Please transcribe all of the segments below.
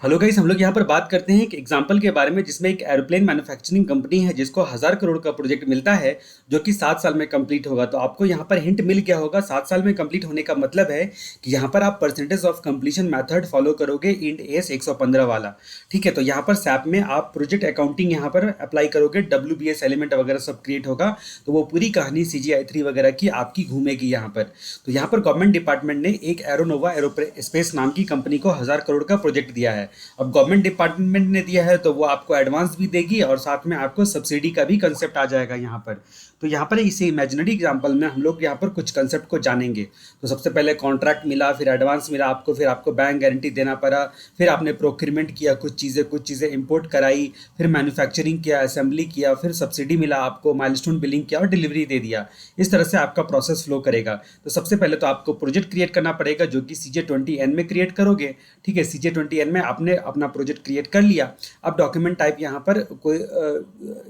Hello guys, हम लोग यहाँ पर बात करते हैं एक एग्जांपल के बारे में जिसमें एक एरोप्लेन मैन्युफैक्चरिंग कंपनी है जिसको 1000 करोड़ का प्रोजेक्ट मिलता है जो कि 7 साल में कंप्लीट होगा। तो आपको यहाँ पर हिंट मिल गया होगा 7 साल में कंप्लीट होने का मतलब है कि यहाँ पर आप percentage of completion method follow करोगे इंड एस 115 वाला। ठीक है, तो यहाँ पर सैप में आप प्रोजेक्ट अकाउंटिंग यहाँ पर अप्लाई करोगे, WBS एलिमेंट वगैरह सब क्रिएट होगा। तो वो पूरी कहानी CGI3 वगैरह की आपकी घूमेगी यहाँ पर। तो यहाँ पर गवर्नमेंट डिपार्टमेंट ने एक एरोनोवा एरोस्पेस नाम की कंपनी को 1000 करोड़ का प्रोजेक्ट दिया है। अब गवर्नमेंट डिपार्टमेंट ने दिया है तो वो आपको एडवांस भी देगी और साथ में आपको सब्सिडी का भी कंसेप्ट आ जाएगा यहाँ पर। तो यहाँ पर इसी इमेजिनरी एग्जांपल में हम लोग यहाँ पर कुछ कंसेप्ट को जानेंगे। तो सबसे पहले कॉन्ट्रैक्ट मिला, फिर एडवांस मिला आपको, फिर आपको बैंक गारंटी देना पड़ा, फिर आपने प्रोक्योरमेंट किया, कुछ चीज़ें इंपोर्ट कराई, फिर मैन्युफैक्चरिंग किया, असेंबली किया, फिर सब्सिडी मिला आपको, माइलस्टोन बिलिंग किया और डिलीवरी दे दिया। इस तरह से आपका प्रोसेस फ्लो करेगा। तो सबसे पहले तो आपको प्रोजेक्ट क्रिएट करना पड़ेगा जो कि CJ20N में क्रिएट करोगे। ठीक है, CJ20N में आपने अपना प्रोजेक्ट क्रिएट कर लिया। अब डॉक्यूमेंट टाइप यहाँ पर कोई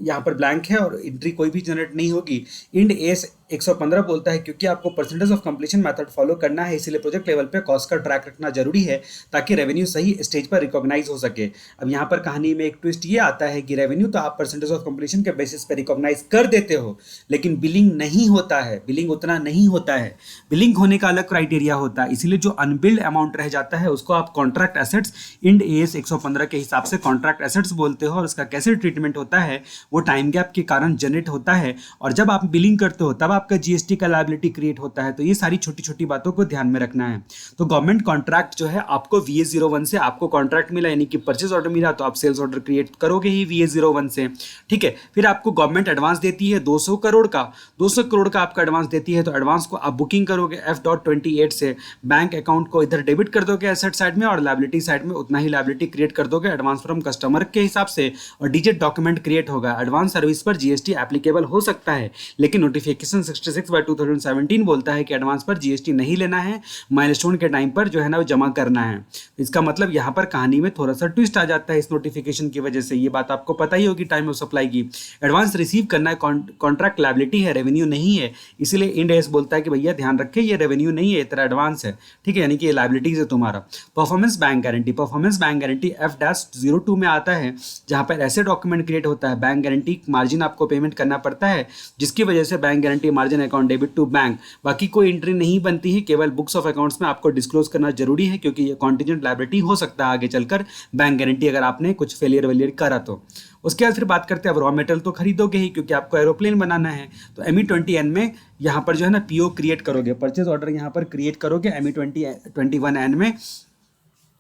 यहाँ पर ब्लैंक है और एंट्री कोई भी जनरेट नहीं होगी। इंड एस 115 बोलता है क्योंकि आपको percentage of completion method follow करना है, इसलिए प्रोजेक्ट लेवल पे कॉस्ट का ट्रैक रखना जरूरी है ताकि रेवेन्यू सही स्टेज पर रिकॉग्नाइज हो सके। अब यहाँ पर कहानी में एक ट्विस्ट ये आता है कि रेवेन्यू तो आप परसेंटेज ऑफ कंप्लीशन के बेसिस पे रिकॉग्नाइज कर देते हो, लेकिन बिलिंग नहीं होता है, बिलिंग उतना नहीं होता है। बिलिंग होने का अलग क्राइटेरिया होता है, इसीलिए जो अनबिल्ड अमाउंट रह जाता है उसको आप कॉन्ट्रैक्ट एसेट्स इंड एस 115 के हिसाब से कॉन्ट्रैक्ट एसेट्स बोलते हो। और उसका कैसे ट्रीटमेंट होता है वो टाइम गैप के कारण जनरेट होता है, और जब आप बिलिंग करते हो तब आपका GST का लायबिलिटी क्रिएट होता है। तो ये सारी छोटी छोटी बातों को ध्यान में रखना है। तो गवर्नमेंट कॉन्ट्रैक्ट जो है आपको VA01 से आपको कॉन्ट्रैक्ट मिला, यानी कि परचेज ऑर्डर मिला, तो आप सेल्स ऑर्डर क्रिएट करोगे ही VA01 से। ठीक है, फिर आपको गवर्नमेंट एडवांस देती है 200 करोड़ का, 200 करोड़ का आपका एडवांस देती है। तो एडवांस को आप बुकिंग करोगे F.28 से, बैंक अकाउंट को इधर डेबिट कर दोगे एसेट साइड में, और लायबिलिटी साइड में उतना ही लायबिलिटी क्रिएट कर दोगे एडवांस फ्रॉम कस्टमर के हिसाब से, और डिजिट डॉक्यूमेंट क्रिएट होगा। एडवांस सर्विस पर GST एप्लीकेबल हो सकता है, लेकिन नोटिफिकेशन 66/2017 बोलता है कि एडवांस पर GST नहीं लेना है, माइलस्टोन के टाइम पर जो है ना वो जमा करना है। इसका मतलब यहाँ पर कहानी में थोड़ा सा ट्विस्ट आ जाता है इस नोटिफिकेशन की वजह से। ये बात आपको पता ही होगी टाइम ऑफ सप्लाई की। एडवांस रिसीव करना है, कॉन्ट्रैक्ट लायबिलिटी है, रेवेन्यू नहीं है, इसलिए इंड एस बोलता है कि भैया ध्यान रखे ये रेवेन्यू नहीं है, तेरा एडवांस है। ठीक है, यानी कि ये लायबिलिटीज है तुम्हारा। Performance bank guarantee, performance bank guarantee F-02 में आता है, जहां पर ऐसे डॉक्यूमेंट क्रिएट होता है, बैंक गारंटी मार्जिन आपको पेमेंट करना पड़ता है, जिसकी वजह से bank guarantee margin account debit to bank. बाकी कोई एंट्री नहीं बनती है, केवल बुक्स ऑफ अकाउंट्स में आपको डिस्क्लोज करना जरूरी है, क्योंकि ये कॉन्टिजेंट लायबिलिटी हो सकता है आगे चलकर बैंक गारंटी अगर आपने कुछ फेलियर वेलियर करा तो। उसके बाद फिर बात करते हैं, अब रॉ मेटेरियल तो खरीदोगे ही क्योंकि आपको एरोप्लेन बनाना है। तो ME20N में यहाँ पर जो है ना PO क्रिएट करोगे, परचेज ऑर्डर यहाँ पर क्रिएट करोगे ME21N में।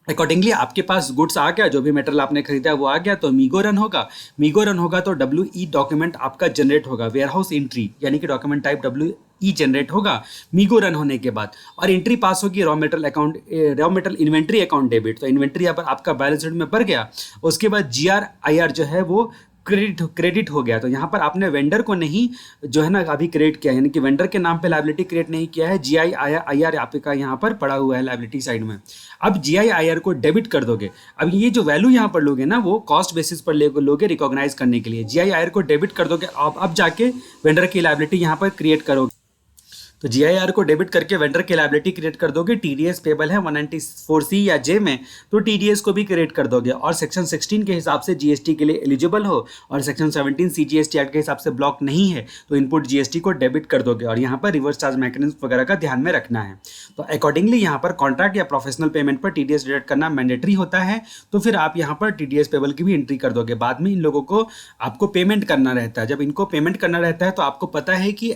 अकॉर्डिंगली आपके पास गुड्स आ गया, जो भी मेटेरियल आपने खरीदा वो आ गया, तो मीगो रन होगा। मीगो रन होगा तो WE डॉक्यूमेंट आपका जनरेट होगा, वेयर हाउस एंट्री, यानी कि डॉक्यूमेंट टाइप WE जनरेट होगा मीगो रन होने के बाद। और एंट्री पास होगी raw material account, raw material inventory account debit. तो इन्वेंट्री यहाँ पर आपका बैलेंस शीट में भर गया। उसके बाद GRIR जो है वो क्रेडिट हो गया। तो यहाँ पर आपने वेंडर को नहीं जो है ना अभी क्रिएट किया, यानी कि वेंडर के नाम पे लायबिलिटी क्रिएट नहीं किया है। GIR आपका यहाँ पर पड़ा हुआ है लायबिलिटी साइड में। अब GIR को डेबिट कर दोगे। अब ये जो वैल्यू यहाँ पर लोगे ना वो कॉस्ट बेसिस पर लोगे रिकॉग्नाइज करने के लिए। GIR को डेबिट कर दोगे, अब जाके वेंडर की लायबिलिटी यहाँ पर क्रिएट करोगे। तो GIR को डेबिट करके वेंडर की लायबिलिटी क्रिएट कर दोगे। TDS पेबल है 194C या J में, तो TDS को भी क्रिएट कर दोगे। और सेक्शन 16 के हिसाब से GST के लिए एलिजिबल हो, और सेक्शन 17 CGST एक्ट के हिसाब से ब्लॉक नहीं है, तो इनपुट GST को डेबिट कर दोगे। और यहाँ पर रिवर्स चार्ज मैकेनिज्म वगैरह का ध्यान में रखना है। तो अकॉर्डिंगली यहाँ पर कॉन्ट्रैक्ट या प्रोफेशनल पेमेंट पर TDS डिडक्ट करना मैंडेटरी होता है। तो फिर आप यहाँ पर TDS पेबल की भी एंट्री कर दोगे। बाद में इन लोगों को आपको पेमेंट करना रहता है। जब इनको पेमेंट करना रहता है तो आपको पता है कि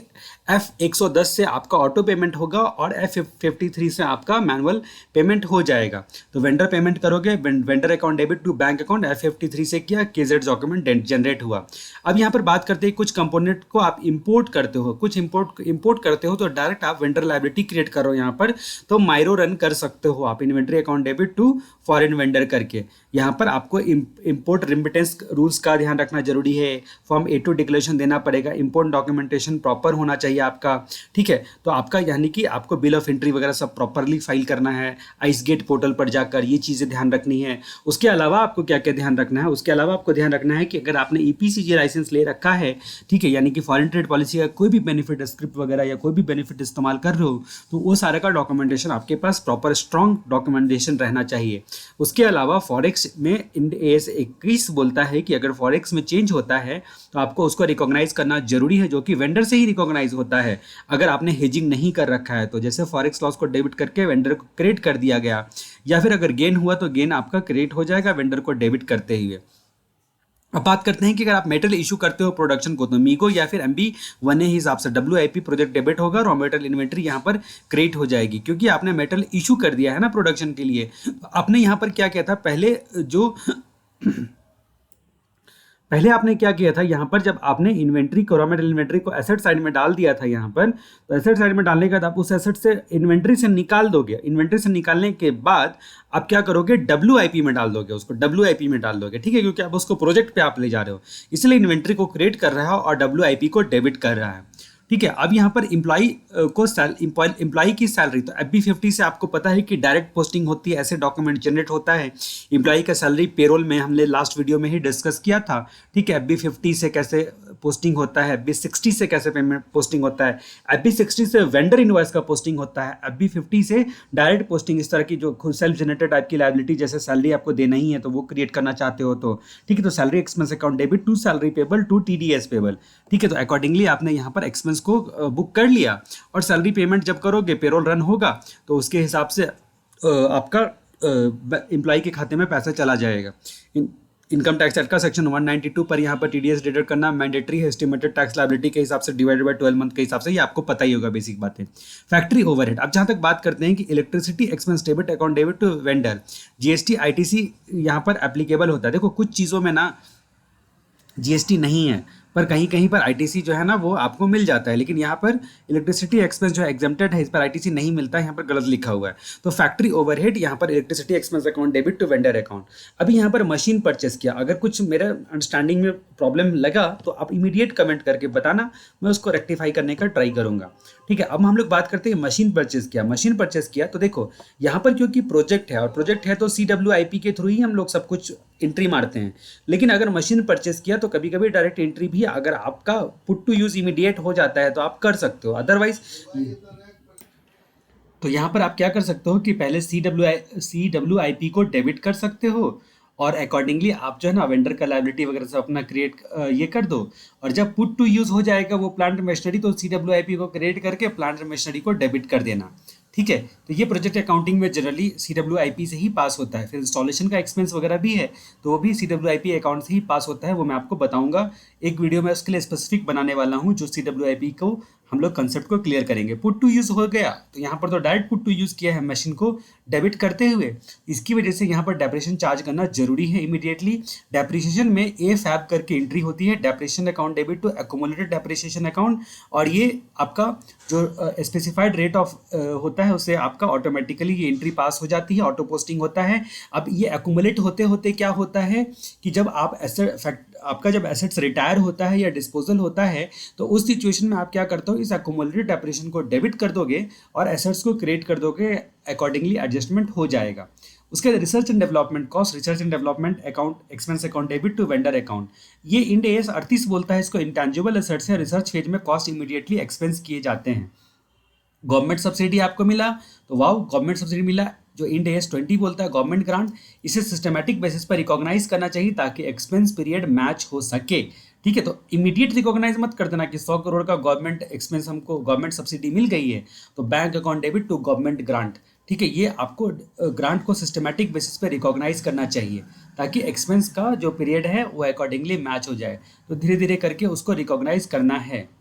F-110 से आपका ऑटो पेमेंट होगा और F-53 से आपका मैनुअल पेमेंट हो जाएगा। तो वेंडर पेमेंट करोगे, vendor account debit to bank account, F-53 से किया, KZ डॉक्यूमेंट जनरेट हुआ। अब यहाँ पर बात करते हैं कुछ कंपोनेंट को आप इंपोर्ट करते हो, कुछ इंपोर्ट करते हो तो डायरेक्ट आप वेंडर लायबिलिटी क्रिएट करो यहाँ पर। तो माइरो रन कर सकते हो आप, inventory account debit to foreign vendor करके। यहाँ पर आपको इंपोर्ट रिमिटेंस रूल्स का ध्यान रखना जरूरी है। फॉर्म A2 डिक्लेरेशन देना पड़ेगा, इंपोर्ट डॉक्यूमेंटेशन प्रॉपर होना चाहिए आपका। ठीक है, तो आपका यानी कि आपको बिल ऑफ एंट्री वगैरह सब प्रॉपरली फाइल करना है, आइस गेट पोर्टल पर जाकर ये चीज़ें ध्यान रखनी है। उसके अलावा आपको क्या क्या ध्यान रखना है, उसके अलावा आपको ध्यान रखना है कि अगर आपने ईपीसीजी लाइसेंस ले रखा है, ठीक है, यानी कि फॉरेन ट्रेड पॉलिसी का कोई भी बेनिफिट स्क्रिप्ट वगैरह या कोई भी बेनिफिट इस्तेमाल कर रहे हो, तो वो सारा का डॉक्यूमेंटेशन आपके पास प्रॉपर स्ट्रॉन्ग डॉक्यूमेंटेशन रहना चाहिए। उसके अलावा फॉरेक्स में इंड AS 21 बोलता है कि अगर फॉरेक्स में चेंज होता है तो आपको उसको रिकॉग्नाइज करना जरूरी है, जो कि वेंडर से ही रिकॉग्नाइज होता है। अगर आपने हेजिंग नहीं कर रखा है तो जैसे फॉरेक्स लॉस को डेबिट करके वेंडर को क्रेडिट कर दिया गया, या फिर अगर गेन हुआ तो गेन आपका क्रेडिट हो जाएगा वेंडर को डेबिट करते हुए। अब बात करते हैं कि अगर आप मेटल इशू करते हो प्रोडक्शन को, तो मीगो या फिर MB1A हिसाब से WIP प्रोजेक्ट डेबिट होगा, रॉ मेटल इन्वेंट्री यहाँ पर क्रेडिट हो जाएगी, क्योंकि आपने मेटल इशू कर दिया है ना प्रोडक्शन के लिए। आपने यहाँ पर क्या किया था, पहले आपने क्या किया था, यहाँ पर जब आपने इन्वेंट्री को, रॉ मटेरियल इन्वेंट्री को एसेट साइड में डाल दिया था यहाँ पर, तो एसेट साइड में डालने के बाद आप उस एसेट से इन्वेंट्री से निकाल दोगे। इन्वेंट्री से निकालने के बाद आप क्या करोगे, WIP में डाल दोगे, उसको WIP में डाल दोगे, ठीक है, क्योंकि आप उसको प्रोजेक्ट पे आप ले जा रहे हो, इसलिए इन्वेंट्री को क्रिएट कर रहा है और WIP को डेबिट कर रहा है, ठीक है। अब यहाँ पर एम्प्लॉई की सैलरी, तो FB50 से आपको पता है कि डायरेक्ट पोस्टिंग होती है, ऐसे डॉक्यूमेंट जनरेट होता है। एम्प्लॉई का सैलरी पेरोल में हमने लास्ट वीडियो में ही डिस्कस किया था, ठीक है। FB50 से कैसे पोस्टिंग होता है, FB60 से कैसे पेमेंट पोस्टिंग होता है, FB60 से वेंडर इनवॉइस का पोस्टिंग होता है, FB50 से डायरेक्ट पोस्टिंग, इस तरह की जो खुद सेल्फ जनरेटेड टाइप की लायबिलिटी, जैसे सैलरी आपको देना ही है तो वो क्रिएट करना चाहते हो तो, ठीक है। तो salary expense account debit to salary payable to TDS payable, ठीक है। तो अकॉर्डिंगली आपने यहाँ पर एक्सपेंस को बुक कर लिया, और सैलरी पेमेंट जब करोगे, पेरोल रन होगा, तो उसके हिसाब से आपका एम्प्लॉय के खाते में पैसा चला जाएगा। इनकम टैक्स एक्ट का सेक्शन 192 पर यहाँ पर TDS डिडक्ट करना मैंडेटरी है, एस्टिमेटेड टैक्स लायबिलिटी के हिसाब से डिवाइडेड बाय 12 मंथ के हिसाब से, ये आपको पता ही होगा बेसिक बातें। फैक्ट्री ओवरहेड, अब जहाँ तक बात करते हैं कि electricity expense debit account debit to vendor, GST ITC यहाँ पर एप्लीकेबल होता है। देखो कुछ चीज़ों में ना GST नहीं है, पर कहीं कहीं पर ITC जो है ना वो आपको मिल जाता है, लेकिन यहाँ पर इलेक्ट्रिसिटी एक्सपेंस जो है एग्जेम्प्टेड है, इस पर ITC नहीं मिलता है, यहाँ पर गलत लिखा हुआ है। तो फैक्ट्री ओवरहेड यहाँ पर electricity expense account debit to vendor account. अभी यहाँ पर मशीन परचेस किया, अगर कुछ मेरे अंडरस्टैंडिंग में प्रॉब्लम लगा तो आप इमीडिएट कमेंट करके बताना, मैं उसको रेक्टिफाई करने का ट्राई करूंगा, ठीक है। अब हम लोग बात करते हैं मशीन परचेस किया। मशीन परचेस किया तो देखो यहाँ पर क्योंकि प्रोजेक्ट है, और प्रोजेक्ट है तो CWIP के थ्रू ही हम लोग सब कुछ एंट्री मारते हैं, लेकिन अगर मशीन परचेस किया तो कभी कभी डायरेक्ट एंट्री भी अगर आपका पुट टू यूज इमीडिएट हो जाता है तो आप कर सकते हो, अदरवाइज तो यहाँ पर आप क्या कर सकते हो कि पहले CWIP को डेबिट कर सकते हो, और अकॉर्डिंगली आप जो है ना वेंडर का लायबिलिटी वगैरह सब अपना क्रिएट ये कर दो, और जब पुट टू यूज हो जाएगा वो प्लांट मशीनरी, तो CWIP को क्रिएट करके प्लांट मशीनरी को डेबिट कर देना, ठीक है। तो ये प्रोजेक्ट अकाउंटिंग में जनरली CWIP से ही पास होता है। फिर इंस्टॉलेशन का एक्सपेंस वगैरह भी है तो वो भी CWIP अकाउंट से ही पास होता है, वो मैं आपको बताऊंगा एक वीडियो में, उसके लिए स्पेसिफिक बनाने वाला हूँ जो CWIP को हम लोग कंसेप्ट को क्लियर करेंगे। पुट टू यूज हो गया तो यहाँ पर तो डायरेक्ट पुट टू यूज किया है मशीन को डेबिट करते हुए, इसकी वजह से यहाँ पर डेप्रिसिएशन चार्ज करना जरूरी है इमीडिएटली। डेप्रिसिएशन में AFAB करके एंट्री होती है, depreciation account debit to accumulated depreciation account, और ये आपका जो स्पेसिफाइड रेट ऑफ होता है उससे आपका ऑटोमेटिकली ये एंट्री पास हो जाती है, ऑटो पोस्टिंग होता है। अब ये एक्यूमुलेट होते होते क्या होता है कि जब आप आपका जब एसेट्स रिटायर होता है या डिस्पोजल होता है, तो उस सिचुएशन में आप क्या करते हो, इस एक्यूमुलेटेड डेप्रिसिएशन को डेबिट कर दोगे और एसेट्स को क्रिएट कर दोगे, अकॉर्डिंगली एडजस्टमेंट हो जाएगा। उसके बाद research and development cost, research and development account expense account debit to vendor account, ये इंड AS 38 बोलता है इसको इंटेंजिबल एसेट्स है, रिसर्च फेज में कॉस्ट इमीडिएटली एक्सपेंस किए जाते हैं। गवर्नमेंट सब्सिडी आपको मिला तो वाओ, गवर्नमेंट सब्सिडी मिला, जो इंड AS 20 बोलता है गवर्नमेंट ग्रांट, इसे सिस्टमैटिक बेसिस पर रिकॉग्नाइज करना चाहिए ताकि एक्सपेंस पीरियड मैच हो सके, ठीक है। तो इमीडिएट रिकॉग्नाइज मत कर देना कि 100 करोड़ का गवर्नमेंट एक्सपेंस हमको गवर्नमेंट सब्सिडी मिल गई है तो bank account debit to government grant, ठीक है। ये आपको ग्रांट को सिस्टमैटिक बेसिस पे रिकॉग्नाइज करना चाहिए ताकि एक्सपेंस का जो पीरियड है वो अकॉर्डिंगली मैच हो जाए, तो धीरे धीरे करके उसको रिकॉग्नाइज करना है।